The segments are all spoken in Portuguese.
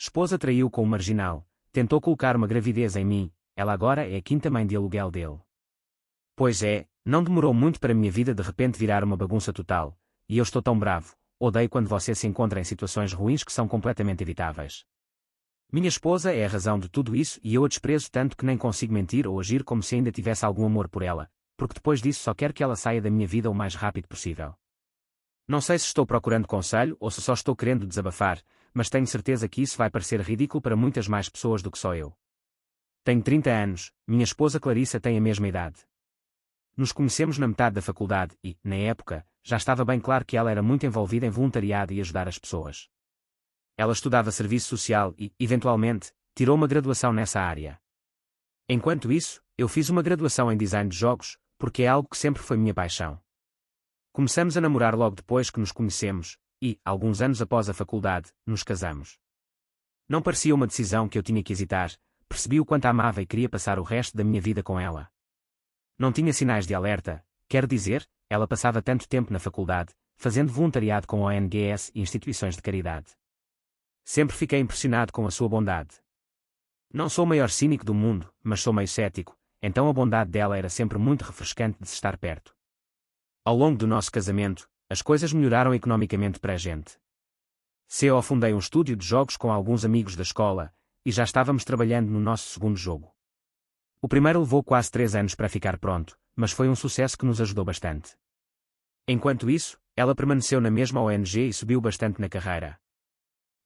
Esposa traiu com um marginal, tentou colocar uma gravidez em mim, ela agora é a quinta mãe de aluguel dele. Pois é, não demorou muito para minha vida de repente virar uma bagunça total, e eu estou tão bravo, odeio quando você se encontra em situações ruins que são completamente evitáveis. Minha esposa é a razão de tudo isso e eu a desprezo tanto que nem consigo mentir ou agir como se ainda tivesse algum amor por ela, porque depois disso só quero que ela saia da minha vida o mais rápido possível. Não sei se estou procurando conselho ou se só estou querendo desabafar, mas tenho certeza que isso vai parecer ridículo para muitas mais pessoas do que só eu. Tenho 30 anos, minha esposa Clarissa tem a mesma idade. Nos conhecemos na metade da faculdade e, na época, já estava bem claro que ela era muito envolvida em voluntariado e ajudar as pessoas. Ela estudava serviço social e, eventualmente, tirou uma graduação nessa área. Enquanto isso, eu fiz uma graduação em design de jogos, porque é algo que sempre foi minha paixão. Começamos a namorar logo depois que nos conhecemos, e, alguns anos após a faculdade, nos casamos. Não parecia uma decisão que eu tinha que hesitar, percebi o quanto a amava e queria passar o resto da minha vida com ela. Não tinha sinais de alerta, quero dizer, ela passava tanto tempo na faculdade, fazendo voluntariado com ONGs e instituições de caridade. Sempre fiquei impressionado com a sua bondade. Não sou o maior cínico do mundo, mas sou meio cético, então a bondade dela era sempre muito refrescante de se estar perto. Ao longo do nosso casamento, as coisas melhoraram economicamente para a gente. Eu fundei um estúdio de jogos com alguns amigos da escola, e já estávamos trabalhando no nosso segundo jogo. O primeiro levou quase 3 anos para ficar pronto, mas foi um sucesso que nos ajudou bastante. Enquanto isso, ela permaneceu na mesma ONG e subiu bastante na carreira.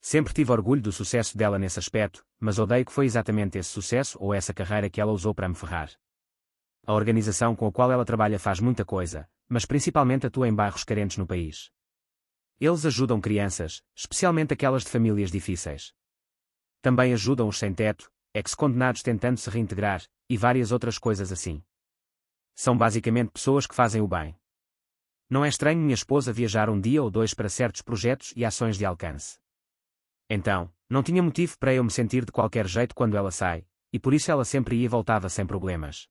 Sempre tive orgulho do sucesso dela nesse aspecto, mas odeio que foi exatamente esse sucesso ou essa carreira que ela usou para me ferrar. A organização com a qual ela trabalha faz muita coisa, mas principalmente atua em bairros carentes no país. Eles ajudam crianças, especialmente aquelas de famílias difíceis. Também ajudam os sem-teto, ex-condenados tentando se reintegrar, e várias outras coisas assim. São basicamente pessoas que fazem o bem. Não é estranho minha esposa viajar um dia ou 2 para certos projetos e ações de alcance. Então, não tinha motivo para eu me sentir de qualquer jeito quando ela sai, e por isso ela sempre ia e voltava sem problemas.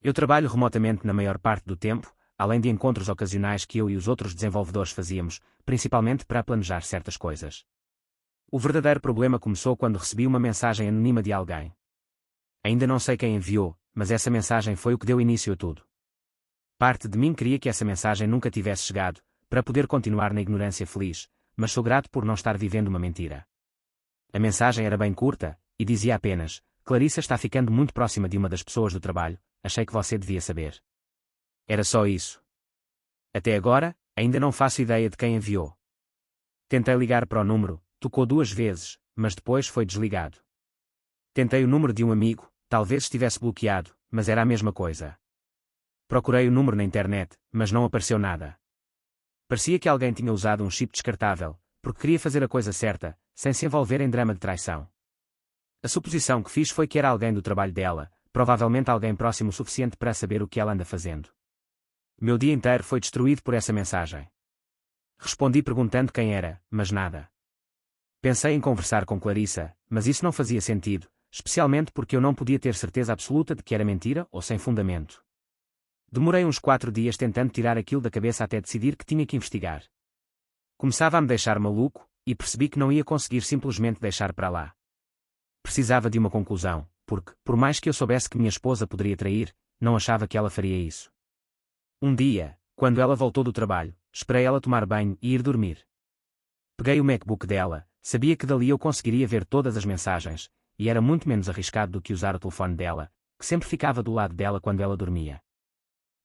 Eu trabalho remotamente na maior parte do tempo, além de encontros ocasionais que eu e os outros desenvolvedores fazíamos, principalmente para planejar certas coisas. O verdadeiro problema começou quando recebi uma mensagem anônima de alguém. Ainda não sei quem enviou, mas essa mensagem foi o que deu início a tudo. Parte de mim queria que essa mensagem nunca tivesse chegado, para poder continuar na ignorância feliz, mas sou grato por não estar vivendo uma mentira. A mensagem era bem curta, e dizia apenas: Clarissa está ficando muito próxima de uma das pessoas do trabalho, achei que você devia saber. Era só isso. Até agora, ainda não faço ideia de quem enviou. Tentei ligar para o número, tocou 2 vezes, mas depois foi desligado. Tentei o número de um amigo, talvez estivesse bloqueado, mas era a mesma coisa. Procurei o número na internet, mas não apareceu nada. Parecia que alguém tinha usado um chip descartável, porque queria fazer a coisa certa, sem se envolver em drama de traição. A suposição que fiz foi que era alguém do trabalho dela, provavelmente alguém próximo o suficiente para saber o que ela anda fazendo. Meu dia inteiro foi destruído por essa mensagem. Respondi perguntando quem era, mas nada. Pensei em conversar com Clarissa, mas isso não fazia sentido, especialmente porque eu não podia ter certeza absoluta de que era mentira ou sem fundamento. Demorei uns 4 dias tentando tirar aquilo da cabeça até decidir que tinha que investigar. Começava a me deixar maluco, e percebi que não ia conseguir simplesmente deixar para lá. Precisava de uma conclusão, porque, por mais que eu soubesse que minha esposa poderia trair, não achava que ela faria isso. Um dia, quando ela voltou do trabalho, esperei ela tomar banho e ir dormir. Peguei o MacBook dela, sabia que dali eu conseguiria ver todas as mensagens, e era muito menos arriscado do que usar o telefone dela, que sempre ficava do lado dela quando ela dormia.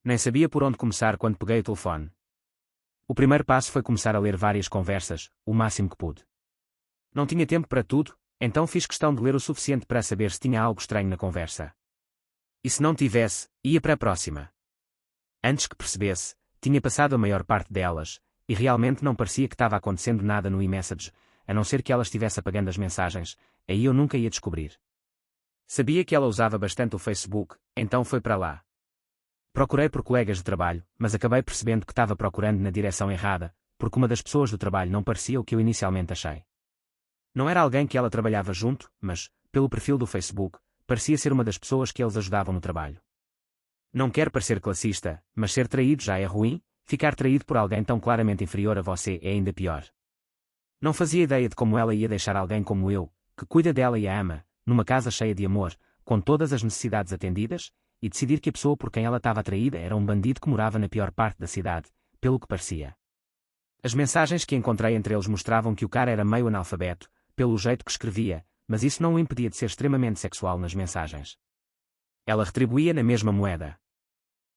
Nem sabia por onde começar quando peguei o telefone. O primeiro passo foi começar a ler várias conversas, o máximo que pude. Não tinha tempo para tudo, então fiz questão de ler o suficiente para saber se tinha algo estranho na conversa. E se não tivesse, ia para a próxima. Antes que percebesse, tinha passado a maior parte delas, e realmente não parecia que estava acontecendo nada no iMessage, a não ser que ela estivesse apagando as mensagens, aí eu nunca ia descobrir. Sabia que ela usava bastante o Facebook, então foi para lá. Procurei por colegas de trabalho, mas acabei percebendo que estava procurando na direção errada, porque uma das pessoas do trabalho não parecia o que eu inicialmente achei. Não era alguém que ela trabalhava junto, mas, pelo perfil do Facebook, parecia ser uma das pessoas que eles ajudavam no trabalho. Não quero parecer classista, mas ser traído já é ruim, ficar traído por alguém tão claramente inferior a você é ainda pior. Não fazia ideia de como ela ia deixar alguém como eu, que cuida dela e a ama, numa casa cheia de amor, com todas as necessidades atendidas, e decidir que a pessoa por quem ela estava atraída era um bandido que morava na pior parte da cidade, pelo que parecia. As mensagens que encontrei entre eles mostravam que o cara era meio analfabeto, pelo jeito que escrevia, mas isso não o impedia de ser extremamente sexual nas mensagens. Ela retribuía na mesma moeda.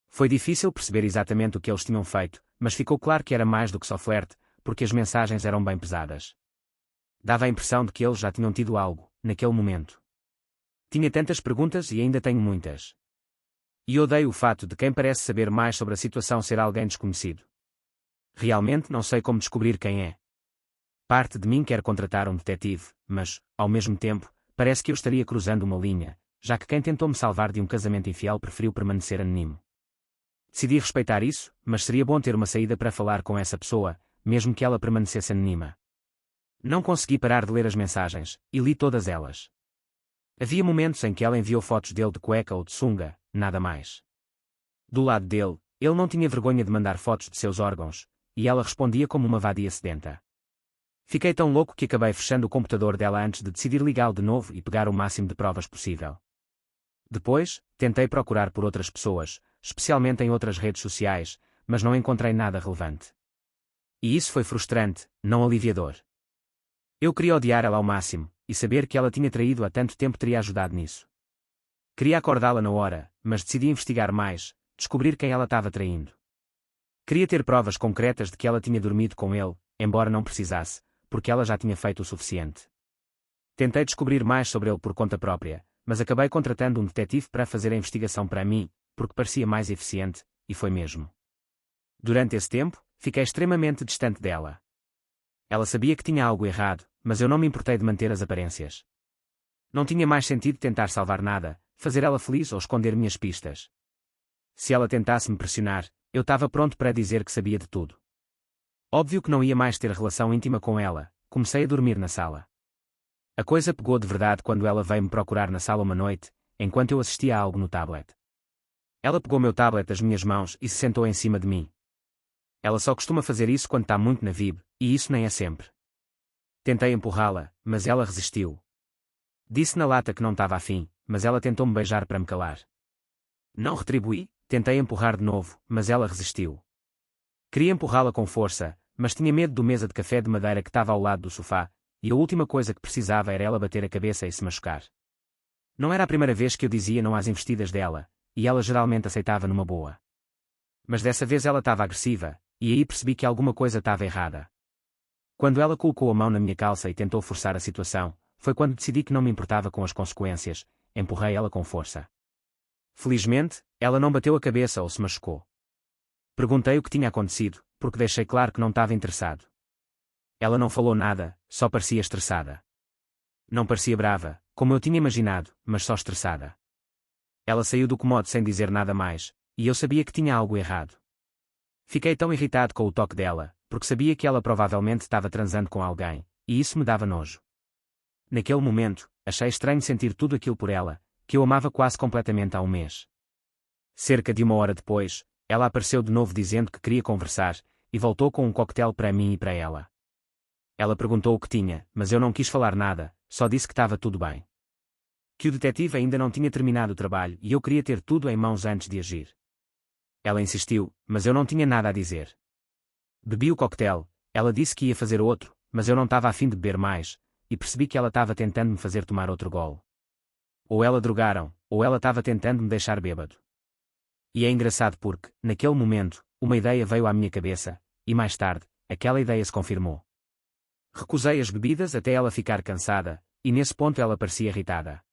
Foi difícil perceber exatamente o que eles tinham feito, mas ficou claro que era mais do que só flerte, porque as mensagens eram bem pesadas. Dava a impressão de que eles já tinham tido algo, naquele momento. Tinha tantas perguntas e ainda tenho muitas. E odeio o fato de quem parece saber mais sobre a situação ser alguém desconhecido. Realmente não sei como descobrir quem é. Parte de mim quer contratar um detetive, mas, ao mesmo tempo, parece que eu estaria cruzando uma linha, já que quem tentou me salvar de um casamento infiel preferiu permanecer anónimo. Decidi respeitar isso, mas seria bom ter uma saída para falar com essa pessoa, mesmo que ela permanecesse anônima. Não consegui parar de ler as mensagens, e li todas elas. Havia momentos em que ela enviou fotos dele de cueca ou de sunga, nada mais. Do lado dele, ele não tinha vergonha de mandar fotos de seus órgãos, e ela respondia como uma vadia sedenta. Fiquei tão louco que acabei fechando o computador dela antes de decidir ligá-lo de novo e pegar o máximo de provas possível. Depois, tentei procurar por outras pessoas, especialmente em outras redes sociais, mas não encontrei nada relevante. E isso foi frustrante, não aliviador. Eu queria odiar ela ao máximo, e saber que ela tinha traído há tanto tempo teria ajudado nisso. Queria acordá-la na hora, mas decidi investigar mais, descobrir quem ela estava traindo. Queria ter provas concretas de que ela tinha dormido com ele, embora não precisasse, porque ela já tinha feito o suficiente. Tentei descobrir mais sobre ele por conta própria, mas acabei contratando um detetive para fazer a investigação para mim, porque parecia mais eficiente, e foi mesmo. Durante esse tempo, fiquei extremamente distante dela. Ela sabia que tinha algo errado, mas eu não me importei de manter as aparências. Não tinha mais sentido tentar salvar nada, fazer ela feliz ou esconder minhas pistas. Se ela tentasse me pressionar, eu estava pronto para dizer que sabia de tudo. Óbvio que não ia mais ter relação íntima com ela, comecei a dormir na sala. A coisa pegou de verdade quando ela veio me procurar na sala uma noite, enquanto eu assistia a algo no tablet. Ela pegou meu tablet das minhas mãos e se sentou em cima de mim. Ela só costuma fazer isso quando está muito na vibe, e isso nem é sempre. Tentei empurrá-la, mas ela resistiu. Disse na lata que não estava afim, mas ela tentou me beijar para me calar. Não retribuí, tentei empurrar de novo, mas ela resistiu. Queria empurrá-la com força, mas tinha medo do mesa de café de madeira que estava ao lado do sofá, e a última coisa que precisava era ela bater a cabeça e se machucar. Não era a primeira vez que eu dizia não às investidas dela, e ela geralmente aceitava numa boa. Mas dessa vez ela estava agressiva, e aí percebi que alguma coisa estava errada. Quando ela colocou a mão na minha calça e tentou forçar a situação, foi quando decidi que não me importava com as consequências, empurrei ela com força. Felizmente, ela não bateu a cabeça ou se machucou. Perguntei o que tinha acontecido, porque deixei claro que não estava interessado. Ela não falou nada, só parecia estressada. Não parecia brava, como eu tinha imaginado, mas só estressada. Ela saiu do cômodo sem dizer nada mais, e eu sabia que tinha algo errado. Fiquei tão irritado com o toque dela, porque sabia que ela provavelmente estava transando com alguém, e isso me dava nojo. Naquele momento, achei estranho sentir tudo aquilo por ela, que eu amava quase completamente há um mês. Cerca de 1 hora depois, ela apareceu de novo dizendo que queria conversar, e voltou com um coquetel para mim e para ela. Ela perguntou o que tinha, mas eu não quis falar nada, só disse que estava tudo bem. Que o detetive ainda não tinha terminado o trabalho e eu queria ter tudo em mãos antes de agir. Ela insistiu, mas eu não tinha nada a dizer. Bebi o coquetel, ela disse que ia fazer outro, mas eu não estava a fim de beber mais, e percebi que ela estava tentando me fazer tomar outro gole. Ou ela drogaram, ou ela estava tentando me deixar bêbado. E é engraçado porque, naquele momento, uma ideia veio à minha cabeça, e mais tarde, aquela ideia se confirmou. Recusei as bebidas até ela ficar cansada, e nesse ponto ela parecia irritada.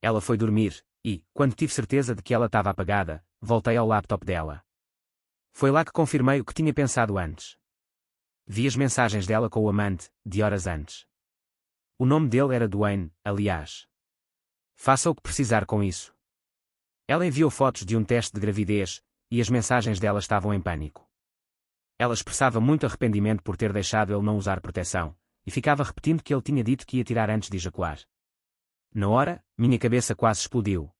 Ela foi dormir, e, quando tive certeza de que ela estava apagada, voltei ao laptop dela. Foi lá que confirmei o que tinha pensado antes. Vi as mensagens dela com o amante, de horas antes. O nome dele era Dwayne, aliás. Faça o que precisar com isso. Ela enviou fotos de um teste de gravidez, e as mensagens dela estavam em pânico. Ela expressava muito arrependimento por ter deixado ele não usar proteção, e ficava repetindo que ele tinha dito que ia tirar antes de ejacular. Na hora, minha cabeça quase explodiu.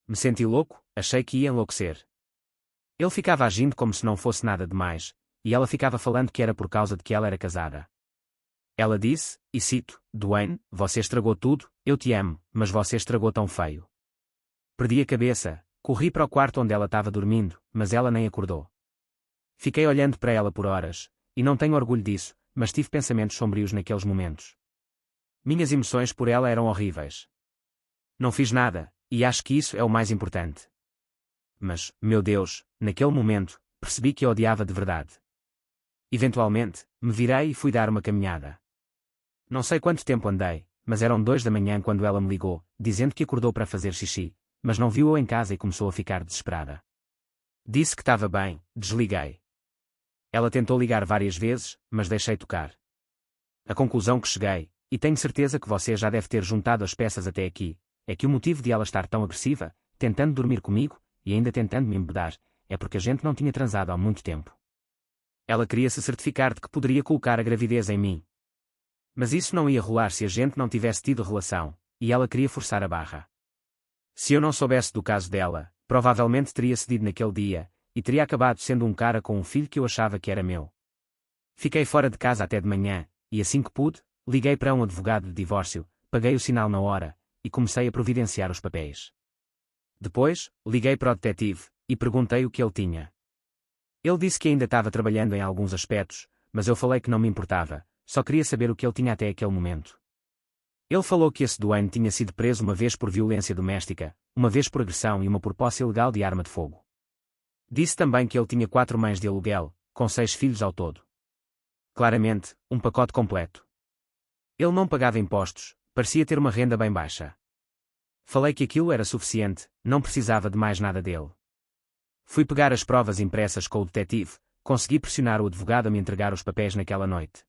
Me senti louco, achei que ia enlouquecer. Ele ficava agindo como se não fosse nada demais, e ela ficava falando que era por causa de que ela era casada. Ela disse, e cito, Dwayne, você estragou tudo, eu te amo, mas você estragou tão feio. Perdi a cabeça, corri para o quarto onde ela estava dormindo, mas ela nem acordou. Fiquei olhando para ela por horas, e não tenho orgulho disso, mas tive pensamentos sombrios naqueles momentos. Minhas emoções por ela eram horríveis. Não fiz nada, e acho que isso é o mais importante. Mas, meu Deus, naquele momento, percebi que a odiava de verdade. Eventualmente, me virei e fui dar uma caminhada. Não sei quanto tempo andei, mas eram 2 da manhã quando ela me ligou, dizendo que acordou para fazer xixi, mas não viu-o em casa e começou a ficar desesperada. Disse que estava bem, desliguei. Ela tentou ligar várias vezes, mas deixei tocar. A conclusão que cheguei, e tenho certeza que você já deve ter juntado as peças até aqui, é que o motivo de ela estar tão agressiva, tentando dormir comigo, e ainda tentando me embebedar, é porque a gente não tinha transado há muito tempo. Ela queria se certificar de que poderia colocar a gravidez em mim. Mas isso não ia rolar se a gente não tivesse tido relação, e ela queria forçar a barra. Se eu não soubesse do caso dela, provavelmente teria cedido naquele dia, e teria acabado sendo um cara com um filho que eu achava que era meu. Fiquei fora de casa até de manhã, e assim que pude, liguei para um advogado de divórcio, paguei o sinal na hora, e comecei a providenciar os papéis. Depois, liguei para o detetive, e perguntei o que ele tinha. Ele disse que ainda estava trabalhando em alguns aspectos, mas eu falei que não me importava, só queria saber o que ele tinha até aquele momento. Ele falou que esse Dwayne tinha sido preso uma vez por violência doméstica, uma vez por agressão e uma por posse ilegal de arma de fogo. Disse também que ele tinha 4 mães de aluguel, com 6 filhos ao todo. Claramente, um pacote completo. Ele não pagava impostos, parecia ter uma renda bem baixa. Falei que aquilo era suficiente, não precisava de mais nada dele. Fui pegar as provas impressas com o detetive, consegui pressionar o advogado a me entregar os papéis naquela noite.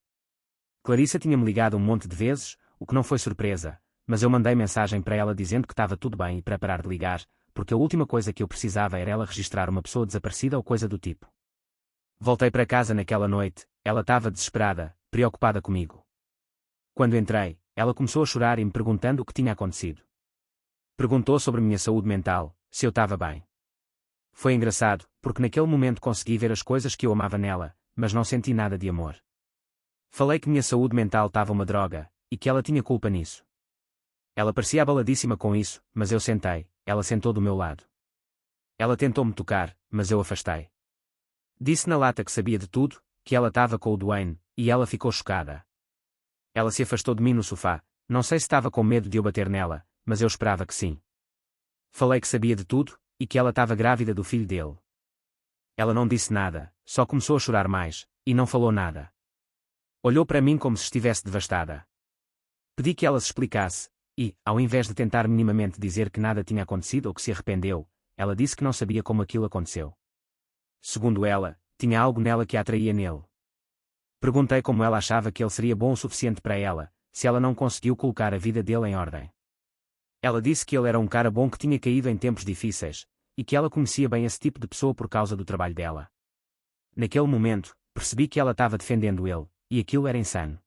Clarissa tinha-me ligado um monte de vezes, o que não foi surpresa, mas eu mandei mensagem para ela dizendo que estava tudo bem e para parar de ligar, porque a última coisa que eu precisava era ela registrar uma pessoa desaparecida ou coisa do tipo. Voltei para casa naquela noite, ela estava desesperada, preocupada comigo. Quando entrei, ela começou a chorar e me perguntando o que tinha acontecido. Perguntou sobre minha saúde mental, se eu estava bem. Foi engraçado, porque naquele momento consegui ver as coisas que eu amava nela, mas não senti nada de amor. Falei que minha saúde mental estava uma droga, e que ela tinha culpa nisso. Ela parecia abaladíssima com isso, mas eu sentei, ela sentou do meu lado. Ela tentou-me tocar, mas eu afastei. Disse na lata que sabia de tudo, que ela estava com o Dwayne, e ela ficou chocada. Ela se afastou de mim no sofá, não sei se estava com medo de eu bater nela, mas eu esperava que sim. Falei que sabia de tudo, e que ela estava grávida do filho dele. Ela não disse nada, só começou a chorar mais, e não falou nada. Olhou para mim como se estivesse devastada. Pedi que ela se explicasse, e, ao invés de tentar minimamente dizer que nada tinha acontecido ou que se arrependeu, ela disse que não sabia como aquilo aconteceu. Segundo ela, tinha algo nela que a atraía nele. Perguntei como ela achava que ele seria bom o suficiente para ela, se ela não conseguiu colocar a vida dele em ordem. Ela disse que ele era um cara bom que tinha caído em tempos difíceis, e que ela conhecia bem esse tipo de pessoa por causa do trabalho dela. Naquele momento, percebi que ela estava defendendo ele, e aquilo era insano.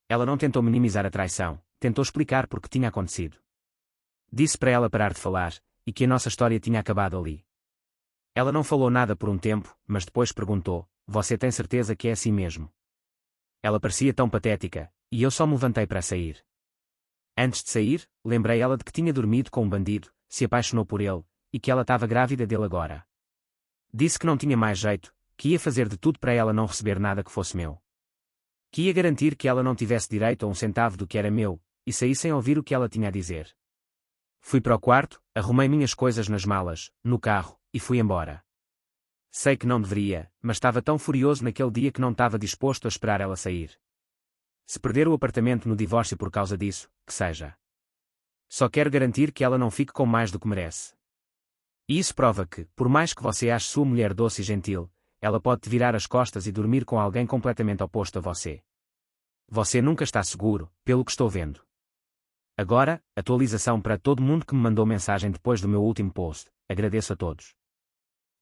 Ela não tentou minimizar a traição, tentou explicar por que tinha acontecido. Disse para ela parar de falar, e que a nossa história tinha acabado ali. Ela não falou nada por um tempo, mas depois perguntou, você tem certeza que é assim mesmo? Ela parecia tão patética, e eu só me levantei para sair. Antes de sair, lembrei ela de que tinha dormido com um bandido, se apaixonou por ele, e que ela estava grávida dele agora. Disse que não tinha mais jeito, que ia fazer de tudo para ela não receber nada que fosse meu. Que ia garantir que ela não tivesse direito a um centavo do que era meu, e saí sem ouvir o que ela tinha a dizer. Fui para o quarto, arrumei minhas coisas nas malas, no carro, e fui embora. Sei que não deveria, mas estava tão furioso naquele dia que não estava disposto a esperar ela sair. Se perder o apartamento no divórcio por causa disso, que seja. Só quero garantir que ela não fique com mais do que merece. E isso prova que, por mais que você ache sua mulher doce e gentil, ela pode te virar as costas e dormir com alguém completamente oposto a você. Você nunca está seguro, pelo que estou vendo. Agora, atualização para todo mundo que me mandou mensagem depois do meu último post, agradeço a todos.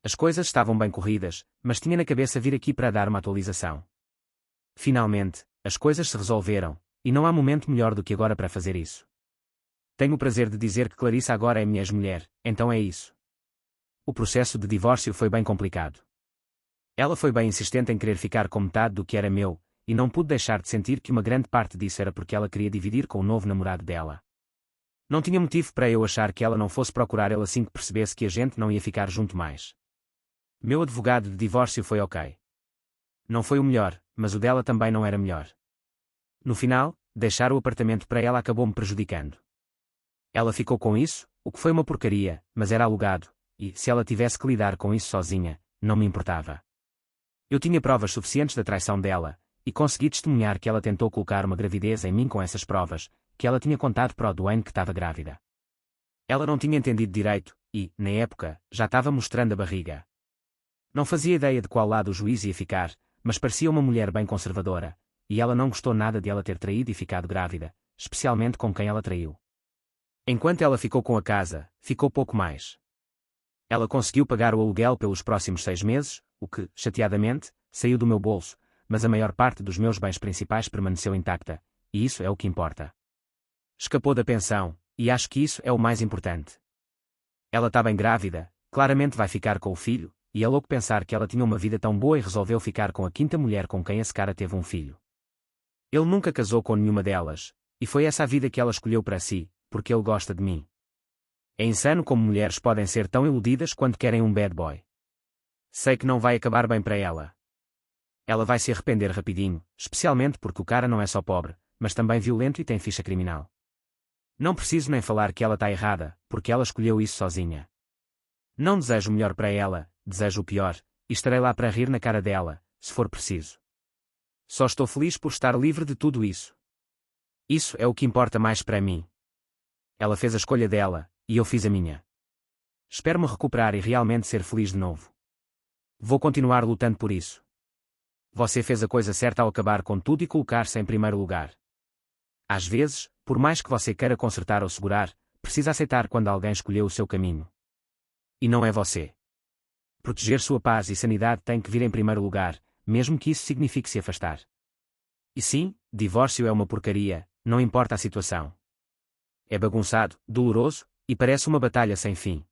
As coisas estavam bem corridas, mas tinha na cabeça vir aqui para dar uma atualização. Finalmente, as coisas se resolveram, e não há momento melhor do que agora para fazer isso. Tenho o prazer de dizer que Clarissa agora é minha ex-mulher, então é isso. O processo de divórcio foi bem complicado. Ela foi bem insistente em querer ficar com metade do que era meu, e não pude deixar de sentir que uma grande parte disso era porque ela queria dividir com o novo namorado dela. Não tinha motivo para eu achar que ela não fosse procurar ele assim que percebesse que a gente não ia ficar junto mais. Meu advogado de divórcio foi ok. Não foi o melhor, mas o dela também não era melhor. No final, deixar o apartamento para ela acabou-me prejudicando. Ela ficou com isso, o que foi uma porcaria, mas era alugado, e, se ela tivesse que lidar com isso sozinha, não me importava. Eu tinha provas suficientes da traição dela, e consegui testemunhar que ela tentou colocar uma gravidez em mim com essas provas, que ela tinha contado para o Dwayne que estava grávida. Ela não tinha entendido direito, e, na época, já estava mostrando a barriga. Não fazia ideia de qual lado o juiz ia ficar, mas parecia uma mulher bem conservadora, e ela não gostou nada de ela ter traído e ficado grávida, especialmente com quem ela traiu. Enquanto ela ficou com a casa, ficou pouco mais. Ela conseguiu pagar o aluguel pelos próximos 6 meses, o que, chateadamente, saiu do meu bolso, mas a maior parte dos meus bens principais permaneceu intacta, e isso é o que importa. Escapou da pensão, e acho que isso é o mais importante. Ela está bem grávida, claramente vai ficar com o filho, e é louco pensar que ela tinha uma vida tão boa e resolveu ficar com a quinta mulher com quem esse cara teve um filho. Ele nunca casou com nenhuma delas, e foi essa a vida que ela escolheu para si, porque ele gosta de mim. É insano como mulheres podem ser tão iludidas quando querem um bad boy. Sei que não vai acabar bem para ela. Ela vai se arrepender rapidinho, especialmente porque o cara não é só pobre, mas também violento e tem ficha criminal. Não preciso nem falar que ela está errada, porque ela escolheu isso sozinha. Não desejo o melhor para ela, desejo o pior, e estarei lá para rir na cara dela, se for preciso. Só estou feliz por estar livre de tudo isso. Isso é o que importa mais para mim. Ela fez a escolha dela, e eu fiz a minha. Espero me recuperar e realmente ser feliz de novo. Vou continuar lutando por isso. Você fez a coisa certa ao acabar com tudo e colocar-se em primeiro lugar. Às vezes, por mais que você queira consertar ou segurar, precisa aceitar quando alguém escolheu o seu caminho. E não é você. Proteger sua paz e sanidade tem que vir em primeiro lugar, mesmo que isso signifique se afastar. E sim, divórcio é uma porcaria, não importa a situação. É bagunçado, doloroso, e parece uma batalha sem fim.